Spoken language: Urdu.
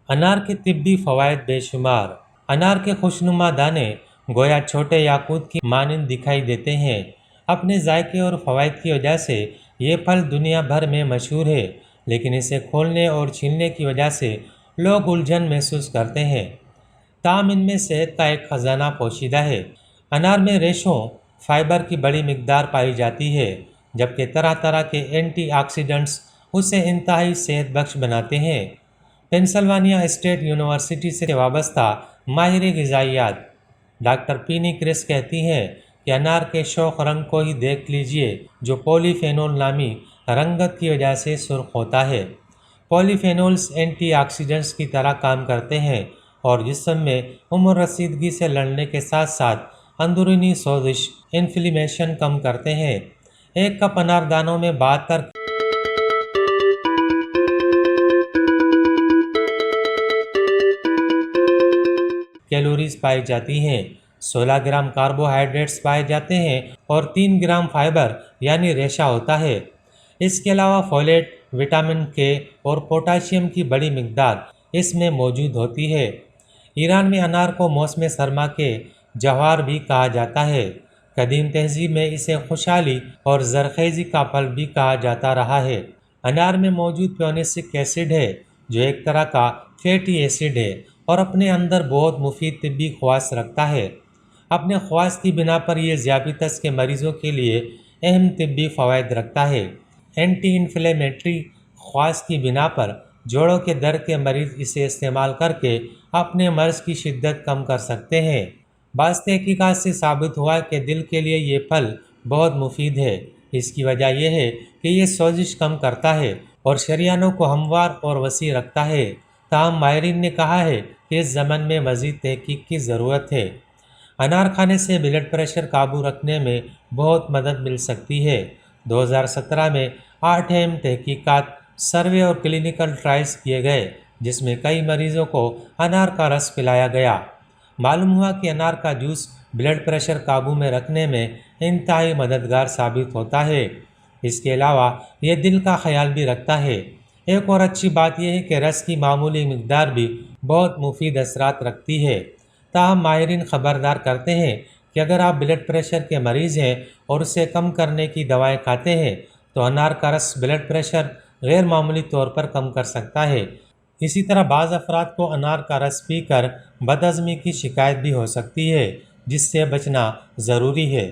انار کے طبی فوائد بے شمار۔ انار کے خوشنما دانے گویا چھوٹے یاقوت کی مانند دکھائی دیتے ہیں۔ اپنے ذائقے اور فوائد کی وجہ سے یہ پھل دنیا بھر میں مشہور ہے، لیکن اسے کھولنے اور چھیلنے کی وجہ سے لوگ الجھن محسوس کرتے ہیں۔ تاہم ان میں صحت کا ایک خزانہ پوشیدہ ہے۔ انار میں ریشوں، فائبر کی بڑی مقدار پائی جاتی ہے، جبکہ طرح طرح کے اینٹی آکسیڈنٹس اسے انتہائی صحت بخش بناتے ہیں۔ پینسلوانیا اسٹیٹ یونیورسٹی سے وابستہ ماہر غذائیت ڈاکٹر پینی کرس کہتی ہیں کہ انار کے شوخ رنگ کو ہی دیکھ لیجئے، جو پولی فینول نامی رنگت کی وجہ سے سرخ ہوتا ہے۔ پولی فینولز اینٹی آکسیڈنٹس کی طرح کام کرتے ہیں اور جسم میں عمر رسیدگی سے لڑنے کے ساتھ ساتھ اندرونی سوزش، انفلیمیشن کم کرتے ہیں۔ ایک کپ انار دانوں میں 72 کیلوریز پائی جاتی ہیں، 16 گرام کاربوہائیڈریٹس پائے جاتے ہیں اور 3 گرام فائبر یعنی ریشہ ہوتا ہے۔ اس کے علاوہ فولیٹ، وٹامن کے اور پوٹاشیم کی بڑی مقدار اس میں موجود ہوتی ہے۔ ایران میں انار کو موسم سرما کے جوہر بھی کہا جاتا ہے۔ قدیم تہذیب میں اسے خوشحالی اور زرخیزی کا پھل بھی کہا جاتا رہا ہے۔ انار میں موجود پیونسک ایسڈ ہے، جو ایک طرح کا فیٹی ایسڈ ہے اور اپنے اندر بہت مفید طبی خواص رکھتا ہے۔ اپنے خواص کی بنا پر یہ ذیابیطس کے مریضوں کے لیے اہم طبی فوائد رکھتا ہے۔ اینٹی انفلیمیٹری خواص کی بنا پر جوڑوں کے درد کے مریض اسے استعمال کر کے اپنے مرض کی شدت کم کر سکتے ہیں۔ بعض تحقیقات سے ثابت ہوا کہ دل کے لیے یہ پھل بہت مفید ہے۔ اس کی وجہ یہ ہے کہ یہ سوزش کم کرتا ہے اور شریانوں کو ہموار اور وسیع رکھتا ہے۔ تاہم ماہرین نے کہا ہے کہ اس ضمن میں مزید تحقیق کی ضرورت ہے۔ انار کھانے سے بلڈ پریشر قابو رکھنے میں بہت مدد مل سکتی ہے۔ 2017 میں 8 اہم تحقیقات، سروے اور کلینیکل ٹرائلز کیے گئے، جس میں کئی مریضوں کو انار کا رس پلایا گیا۔ معلوم ہوا کہ انار کا جوس بلڈ پریشر قابو میں رکھنے میں انتہائی مددگار ثابت ہوتا ہے۔ اس کے علاوہ یہ دل کا خیال بھی رکھتا ہے۔ ایک اور اچھی بات یہ ہے کہ رس کی معمولی مقدار بھی بہت مفید اثرات رکھتی ہے۔ تاہم ماہرین خبردار کرتے ہیں کہ اگر آپ بلڈ پریشر کے مریض ہیں اور اسے کم کرنے کی دوائیں کھاتے ہیں تو انار کا رس بلڈ پریشر غیر معمولی طور پر کم کر سکتا ہے۔ اسی طرح بعض افراد کو انار کا رس پی کر بد ہضمی کی شکایت بھی ہو سکتی ہے، جس سے بچنا ضروری ہے۔